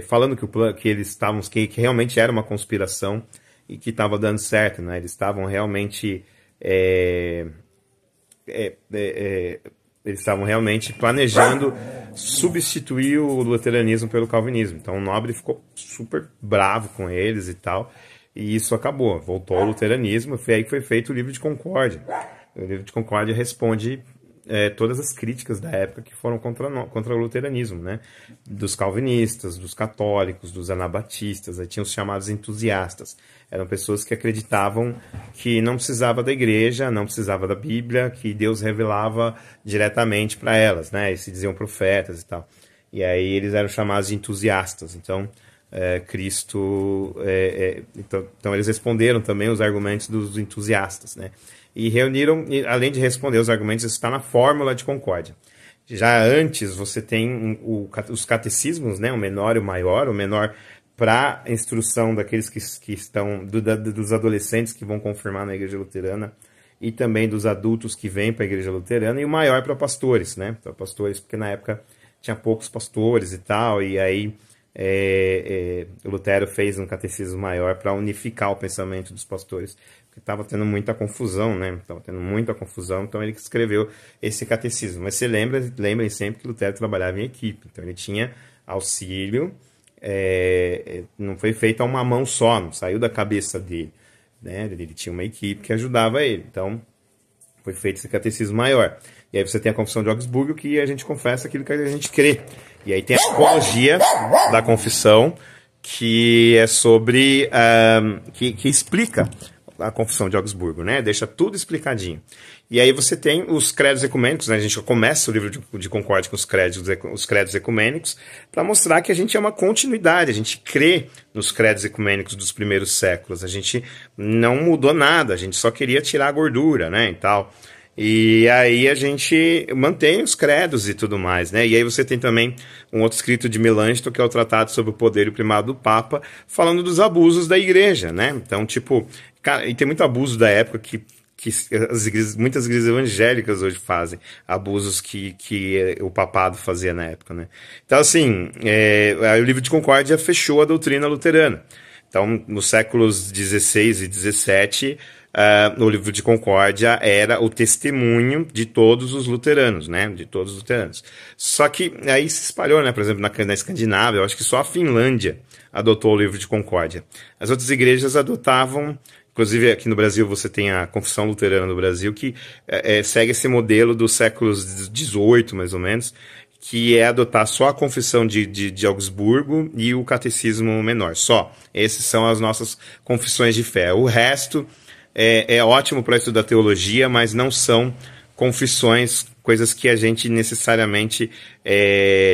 falando que eles estavam, que realmente era uma conspiração e que estava dando certo, né? Eles estavam realmente eles estavam realmente planejando substituir o luteranismo pelo calvinismo. Então o nobre ficou super bravo com eles e tal, e isso acabou. Voltou ao luteranismo, foi aí que foi feito o Livro de Concórdia. O Livro de Concórdia responde todas as críticas da época que foram contra o luteranismo, né? Dos calvinistas, dos católicos, dos anabatistas, aí tinha os chamados entusiastas. Eram pessoas que acreditavam que não precisava da igreja, não precisava da Bíblia, que Deus revelava diretamente para elas, né? E se diziam profetas e tal. E aí eles eram chamados de entusiastas. Então, então eles responderam também os argumentos dos entusiastas, né? E reuniram, além de responder os argumentos, isso está na fórmula de concórdia. Já antes você tem os catecismos, né? O menor e o maior. O menor para a instrução daqueles que estão, dos adolescentes que vão confirmar na igreja luterana, e também dos adultos que vêm para a igreja luterana, e o maior para pastores, né? Para pastores, porque na época tinha poucos pastores e tal, e aí o Lutero fez um catecismo maior para unificar o pensamento dos pastores, porque estava tendo muita confusão, né? Estava tendo muita confusão, então ele escreveu esse catecismo. Mas lembrem sempre que Lutero trabalhava em equipe, então ele tinha auxílio, não foi feito a uma mão só, não saiu da cabeça dele, né? Ele tinha uma equipe que ajudava ele, então foi feito esse catecismo maior. E aí você tem a confissão de Augsburgo, que a gente confessa aquilo que a gente crê. E aí tem a apologia da confissão, que é sobre que explica a confissão de Augsburgo, né? Deixa tudo explicadinho. E aí você tem os credos ecumênicos, né? A gente começa o livro de concórdia com os credos ecumênicos, para mostrar que a gente é uma continuidade, a gente crê nos credos ecumênicos dos primeiros séculos, a gente não mudou nada, a gente só queria tirar a gordura, né, e tal. E aí a gente mantém os credos e tudo mais, né? E aí você tem também um outro escrito de Melanchthon, que é o Tratado sobre o Poder e o Primado do Papa, falando dos abusos da igreja, né? Então, tipo, cara, e tem muito abuso da época que muitas igrejas evangélicas hoje fazem, abusos que o papado fazia na época, né? Então, assim, o Livro de Concórdia fechou a doutrina luterana. Então, nos séculos XVI e XVII, o Livro de Concórdia era o testemunho de todos os luteranos, né? De todos os luteranos. Só que aí se espalhou, né? Por exemplo, na Escandinávia, eu acho que só a Finlândia adotou o Livro de Concórdia. As outras igrejas adotavam, inclusive aqui no Brasil você tem a Confissão Luterana do Brasil, que segue esse modelo dos séculos XVIII, mais ou menos, que é adotar só a Confissão de Augsburgo e o Catecismo Menor. Só. Essas são as nossas confissões de fé. O resto é ótimo para estudar teologia, mas não são confissões, coisas que a gente necessariamente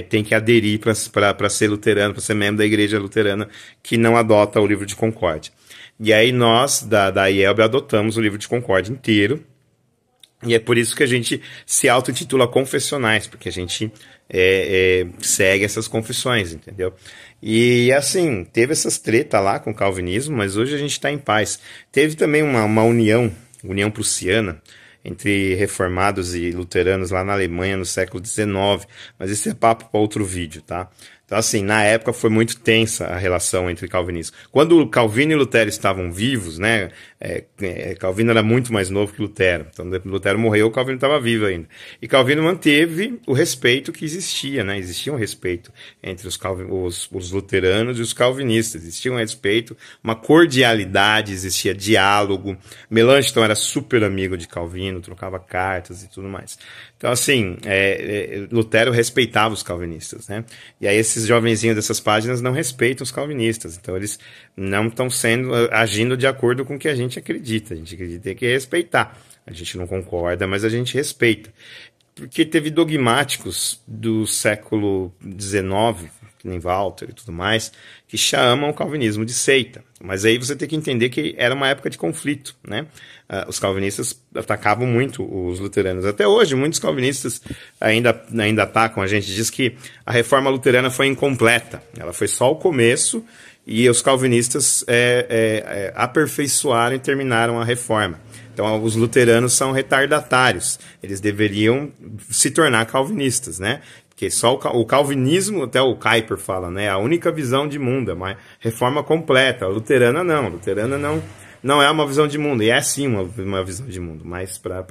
tem que aderir para ser luterano, para ser membro da igreja luterana, que não adota o Livro de Concórdia. E aí nós, da IELB, adotamos o Livro de Concórdia inteiro, e é por isso que a gente se auto-intitula confessionais, porque a gente segue essas confissões, entendeu? E assim, teve essas tretas lá com o calvinismo, mas hoje a gente está em paz. Teve também uma união prussiana, entre reformados e luteranos lá na Alemanha no século XIX, mas esse é papo para outro vídeo, tá? Então, assim, na época foi muito tensa a relação entre calvinismo. Quando Calvino e Lutero estavam vivos, né, Calvino era muito mais novo que Lutero. Então, Lutero morreu, Calvino estava vivo ainda. E Calvino manteve o respeito que existia, né? Existia um respeito entre os luteranos e os calvinistas. Existia um respeito, uma cordialidade, existia diálogo. Melanchthon era super amigo de Calvino, trocava cartas e tudo mais. Então, assim, Lutero respeitava os calvinistas, né? E aí esses jovenzinhos dessas páginas não respeitam os calvinistas. Então, eles não estão agindo de acordo com o que a gente acredita. A gente acredita que respeitar. A gente não concorda, mas a gente respeita. Porque teve dogmáticos do século XIX, que nem Walter e tudo mais, que chamam o calvinismo de seita. Mas aí você tem que entender que era uma época de conflito, né? Os calvinistas atacavam muito os luteranos. Até hoje, muitos calvinistas ainda atacam. A gente diz que a reforma luterana foi incompleta. Ela foi só o começo e os calvinistas aperfeiçoaram e terminaram a reforma. Então, os luteranos são retardatários. Eles deveriam se tornar calvinistas, né? Porque só o calvinismo, até o Kuyper fala, né? A única visão de mundo, é uma reforma completa. A luterana não. A luterana não é uma visão de mundo. E é sim uma visão de mundo. Mas para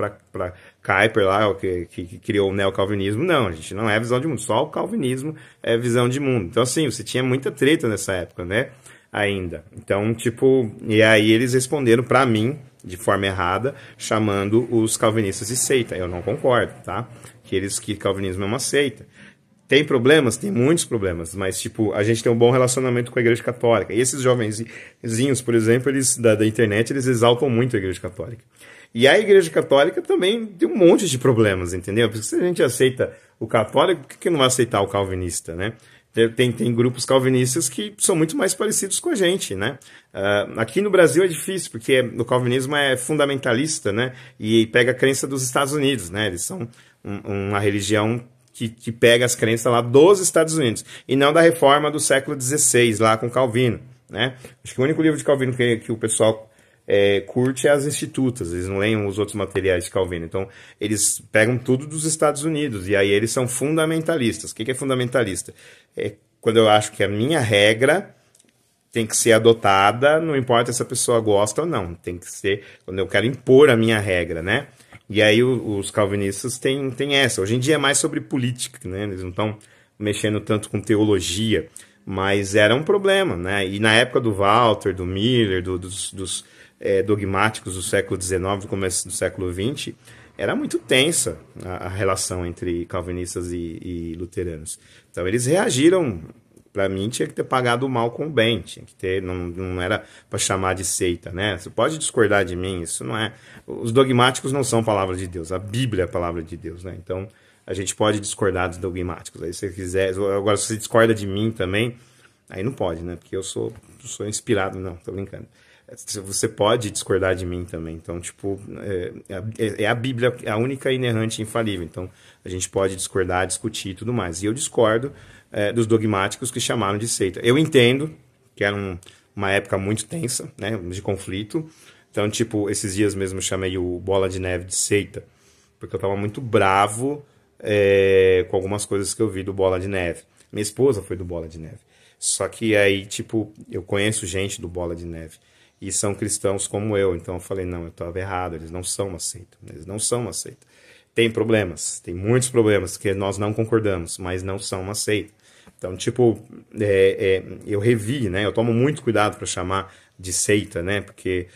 Kuyper lá, que criou o neocalvinismo, não. A gente não é visão de mundo. Só o calvinismo é visão de mundo. Então, assim, você tinha muita treta nessa época, né? Ainda. Então, tipo... E aí eles responderam para mim, de forma errada, chamando os calvinistas de seita. Eu não concordo, tá? Que calvinismo é uma seita. Tem problemas? Tem muitos problemas, mas, tipo, a gente tem um bom relacionamento com a Igreja Católica. E esses jovenzinhos, por exemplo, eles da internet, eles exaltam muito a Igreja Católica. E a Igreja Católica também tem um monte de problemas, entendeu? Porque se a gente aceita o católico, por que não vai aceitar o calvinista, né? Tem grupos calvinistas que são muito mais parecidos com a gente, né? Aqui no Brasil é difícil, porque o calvinismo é fundamentalista, né? E pega a crença dos Estados Unidos, né? Eles são uma religião que pega as crenças lá dos Estados Unidos, e não da reforma do século XVI, lá com Calvino, né? Acho que o único livro de Calvino que o pessoal curte é as Institutas, eles não leem os outros materiais de Calvino, então eles pegam tudo dos Estados Unidos, e aí eles são fundamentalistas. O que é fundamentalista? É quando eu acho que a minha regra tem que ser adotada, não importa se a pessoa gosta ou não, tem que ser quando eu quero impor a minha regra, né? E aí os calvinistas têm essa. Hoje em dia é mais sobre política, né? Eles não estão mexendo tanto com teologia, mas era um problema, né? E na época do Walter, do Miller, dos dogmáticos do século XIX, do começo do século XX, era muito tensa a relação entre calvinistas e luteranos. Então eles reagiram. Para mim, tinha que ter pagado o mal com o bem, tinha que ter, não era para chamar de seita, né? Você pode discordar de mim, isso não é... Os dogmáticos não são palavra de Deus, a Bíblia é a palavra de Deus, né? Então, a gente pode discordar dos dogmáticos, aí se você quiser... Agora, se você discorda de mim também, aí não pode, né? Porque eu sou inspirado, não, tô brincando. Você pode discordar de mim também, então, tipo, é a Bíblia, a única inerrante e infalível, então a gente pode discordar, discutir e tudo mais. E eu discordo dos dogmáticos que chamaram de seita. Eu entendo que era uma época muito tensa, né, de conflito. Então, tipo, esses dias mesmo eu chamei o Bola de Neve de seita, porque eu tava muito bravo com algumas coisas que eu vi do Bola de Neve. Minha esposa foi do Bola de Neve. Só que aí, tipo, eu conheço gente do Bola de Neve e são cristãos como eu. Então eu falei, não, eu estava errado, eles não são uma seita. Eles não são uma seita. Tem problemas, tem muitos problemas que nós não concordamos, mas não são uma seita. Então, tipo, eu revi, né? Eu tomo muito cuidado para chamar de seita, né? Porque,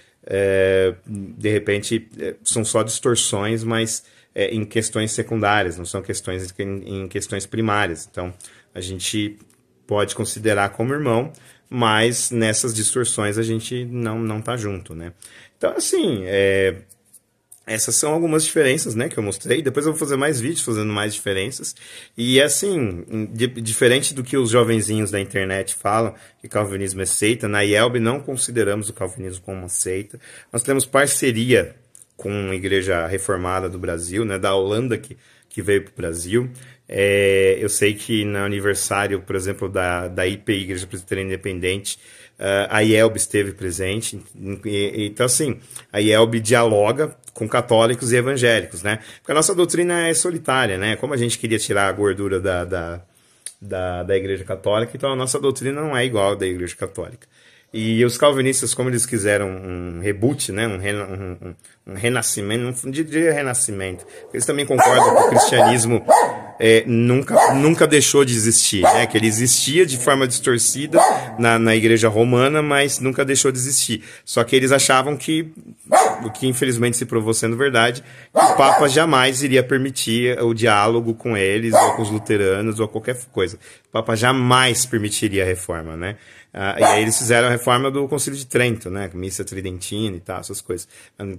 de repente, são só distorções, mas em questões secundárias, não são questões em questões primárias. Então, a gente pode considerar como irmão, mas nessas distorções a gente não tá junto, né? Então, assim, essas são algumas diferenças, né, que eu mostrei. Depois eu vou fazer mais vídeos fazendo mais diferenças. E, assim, diferente do que os jovenzinhos da internet falam, que calvinismo é seita, na IELB não consideramos o calvinismo como uma seita. Nós temos parceria com a Igreja Reformada do Brasil, né, da Holanda que veio para o Brasil. Eu sei que no aniversário, por exemplo, da IPI, Igreja Presbiteriana Independente, a IELB esteve presente. Então, assim, a IELB dialoga com católicos e evangélicos, né? Porque a nossa doutrina é solitária, né? Como a gente queria tirar a gordura da Igreja Católica, então a nossa doutrina não é igual à da Igreja Católica. E os calvinistas, como eles quiseram um reboot, né, um renascimento, não diria renascimento, eles também concordam que o cristianismo nunca deixou de existir, né, que ele existia de forma distorcida na igreja romana, mas nunca deixou de existir. Só que eles achavam que, o que infelizmente se provou sendo verdade, que o Papa jamais iria permitir o diálogo com eles, ou com os luteranos, ou qualquer coisa. O Papa jamais permitiria a reforma, né? E aí eles fizeram a reforma do Concílio de Trento, né? Missa Tridentina e tal, essas coisas.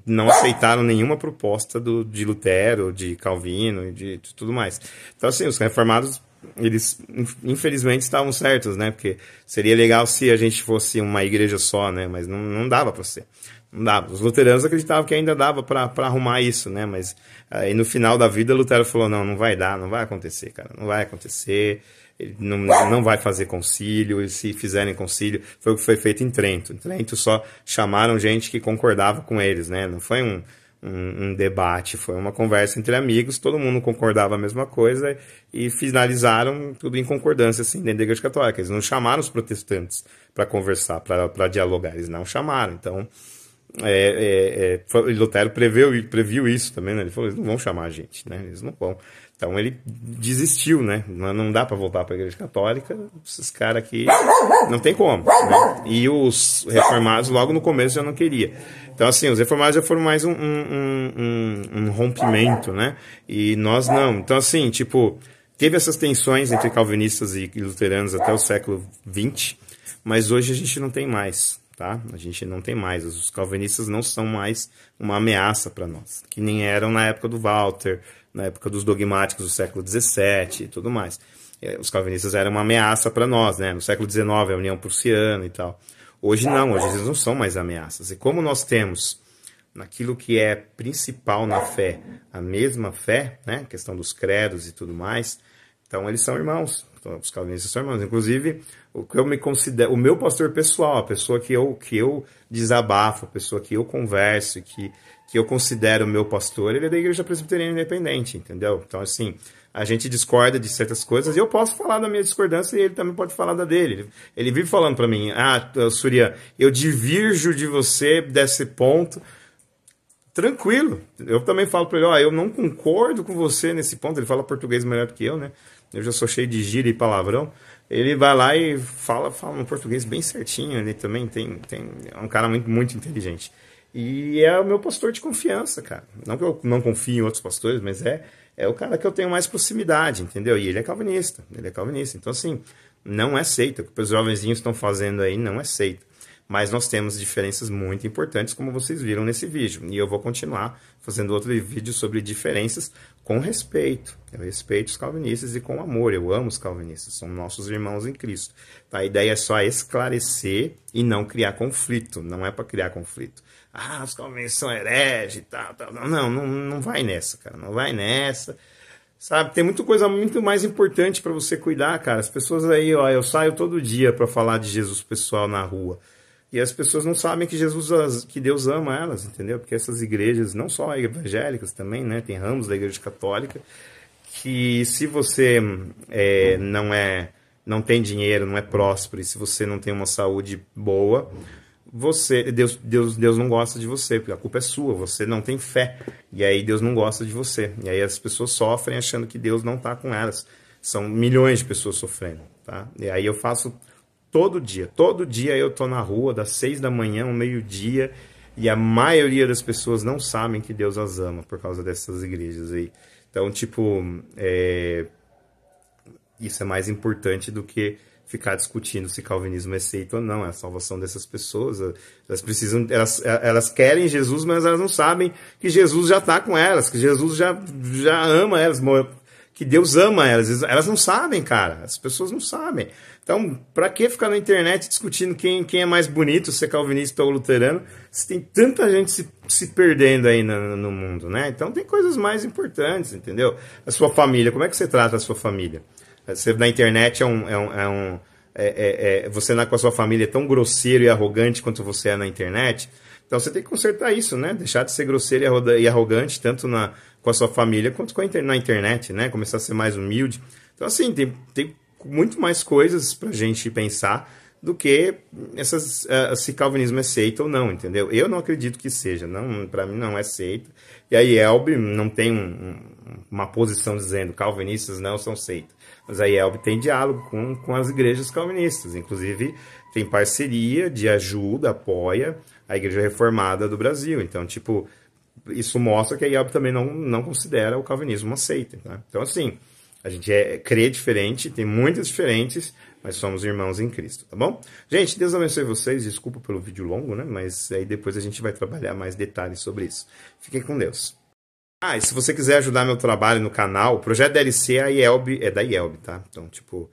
Não aceitaram nenhuma proposta de Lutero, de Calvino e de tudo mais. Então, assim, os reformados, eles infelizmente estavam certos, né? Porque seria legal se a gente fosse uma igreja só, né? Mas não dava para ser. Não dava. Os luteranos acreditavam que ainda dava para arrumar isso, né? Mas aí no final da vida, Lutero falou, não vai dar, não vai acontecer, cara. Não vai acontecer. Ele não vai fazer concílio, e se fizerem concílio, foi o que foi feito em Trento. Em Trento só chamaram gente que concordava com eles, né? Não foi um debate, foi uma conversa entre amigos, todo mundo concordava a mesma coisa e finalizaram tudo em concordância, assim, dentro da Igreja Católica. Eles não chamaram os protestantes para conversar, para dialogar, eles não chamaram. Então, Lutero previu isso também, né? Ele falou, eles não vão chamar a gente, né? Eles não vão. Então ele desistiu, né? Não dá para voltar para a Igreja Católica, esses caras aqui não tem como, né? E os reformados logo no começo já não queria. Então assim, os reformados já foram mais um rompimento, né? E nós não. Então assim, tipo, teve essas tensões entre calvinistas e luteranos até o século XX, mas hoje a gente não tem mais. Tá? A gente não tem mais. Os calvinistas não são mais uma ameaça para nós, que nem eram na época do Walter, na época dos dogmáticos do século XVII e tudo mais. Os calvinistas eram uma ameaça para nós, né? No século XIX, a União Prussiana e tal. Hoje não, hoje eles não são mais ameaças. E como nós temos, naquilo que é principal na fé, a mesma fé, né? A questão dos credos e tudo mais, então eles são irmãos. Então, os calvinistas são irmãos. Inclusive, o que eu me considero, o meu pastor pessoal, a pessoa que eu desabafo, a pessoa que eu converso, que eu considero meu pastor, ele é da Igreja Presbiteriana Independente, entendeu? Então, assim, a gente discorda de certas coisas e eu posso falar da minha discordância e ele também pode falar da dele. Ele vive falando para mim, Surya, eu divirjo de você desse ponto. Tranquilo. Eu também falo para ele, eu não concordo com você nesse ponto. Ele fala português melhor do que eu, né? Eu já sou cheio de gíria e palavrão. Ele vai lá e fala um português bem certinho. Ele também é um cara muito, muito inteligente. E é o meu pastor de confiança, cara. Não que eu não confie em outros pastores, mas é o cara que eu tenho mais proximidade, entendeu? E ele é calvinista. Então, assim, não é seita. O que os jovenzinhos estão fazendo aí não é seita. Mas nós temos diferenças muito importantes, como vocês viram nesse vídeo. E eu vou continuar fazendo outro vídeo sobre diferenças com respeito. Eu respeito os calvinistas e com amor. Eu amo os calvinistas. São nossos irmãos em Cristo. A ideia é só esclarecer e não criar conflito. Não é para criar conflito. Os calvinistas são hereges e tal. Não vai nessa, cara. Não vai nessa. Sabe, tem muita coisa muito mais importante para você cuidar, cara. As pessoas aí, eu saio todo dia para falar de Jesus pro pessoal na rua. E as pessoas não sabem que Deus ama elas, entendeu? Porque essas igrejas, não só evangélicas também, né? Tem ramos da Igreja Católica, que se você não tem dinheiro, não é próspero, e se você não tem uma saúde boa, Deus não gosta de você, porque a culpa é sua, você não tem fé. E aí Deus não gosta de você. E aí as pessoas sofrem achando que Deus não está com elas. São milhões de pessoas sofrendo, tá? E aí eu faço... Todo dia eu tô na rua, das 6 da manhã ao meio-dia, e a maioria das pessoas não sabem que Deus as ama por causa dessas igrejas aí. Então, tipo, isso é mais importante do que ficar discutindo se calvinismo é seita ou não. É a salvação dessas pessoas. Elas querem Jesus, mas elas não sabem que Jesus já está com elas, que Jesus já ama elas, que Deus ama elas. Elas não sabem, cara. As pessoas não sabem. Então, pra que ficar na internet discutindo quem é mais bonito, se é calvinista ou luterano, se tem tanta gente se perdendo aí no mundo, né? Então, tem coisas mais importantes, entendeu? A sua família, como é que você trata a sua família? Você na internet você com a sua família é tão grosseiro e arrogante quanto você é na internet. Então, você tem que consertar isso, né? Deixar de ser grosseiro e arrogante, tanto com a sua família quanto na internet, né? Começar a ser mais humilde. Então, assim, tem muito mais coisas pra gente pensar do que se calvinismo é seita ou não, entendeu? Eu não acredito que seja, não, para mim não é seita. E a IELB não tem uma posição dizendo calvinistas não são seita. Mas a IELB tem diálogo com as igrejas calvinistas, inclusive tem parceria de ajuda, apoia a Igreja Reformada do Brasil. Então, tipo, isso mostra que a IELB também não considera o calvinismo uma seita. Tá? Então, assim, a gente crê diferente, tem muitas diferentes, mas somos irmãos em Cristo, tá bom? Gente, Deus abençoe vocês, desculpa pelo vídeo longo, né? Mas aí depois a gente vai trabalhar mais detalhes sobre isso. Fiquem com Deus. Ah, e se você quiser ajudar meu trabalho no canal, o projeto DLC é da IELB, tá? Então, tipo,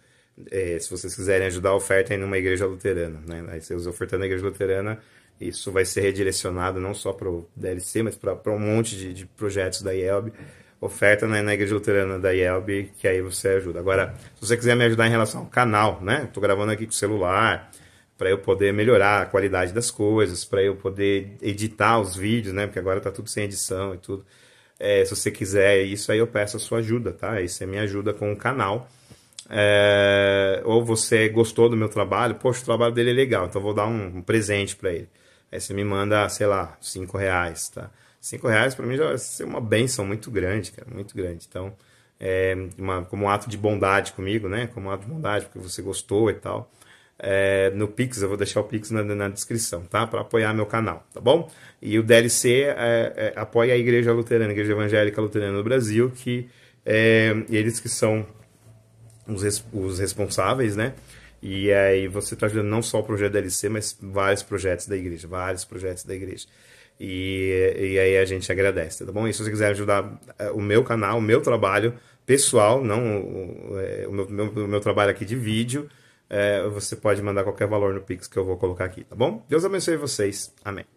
se vocês quiserem ajudar a oferta em uma igreja luterana, né? Aí vocês ofertando na igreja luterana, isso vai ser redirecionado não só para o DLC, mas para um monte de projetos da IELB. Oferta na igreja luterana da IELB, que aí você ajuda. Agora, se você quiser me ajudar em relação ao canal, né? Estou gravando aqui com o celular, para eu poder melhorar a qualidade das coisas, para eu poder editar os vídeos, né? Porque agora tá tudo sem edição e tudo. Se você quiser isso, aí eu peço a sua ajuda, tá? Isso é minha ajuda com o canal. Ou você gostou do meu trabalho, poxa, o trabalho dele é legal, então eu vou dar um presente para ele. Aí você me manda, sei lá, R$5, tá? R$5 para mim já vai ser uma bênção muito grande, cara, muito grande. Então, como um ato de bondade comigo, né? Como um ato de bondade, porque você gostou e tal. No Pix, eu vou deixar o Pix na descrição, tá? Para apoiar meu canal, tá bom? E o DLC apoia a Igreja Luterana, a Igreja Evangélica Luterana do Brasil, que eles que são os responsáveis, né? E aí você está ajudando não só o projeto DLC, mas vários projetos da igreja, E aí a gente agradece, tá bom? E se você quiser ajudar o meu canal, o meu trabalho pessoal, não o meu trabalho aqui de vídeo, você pode mandar qualquer valor no Pix que eu vou colocar aqui, tá bom? Deus abençoe vocês. Amém.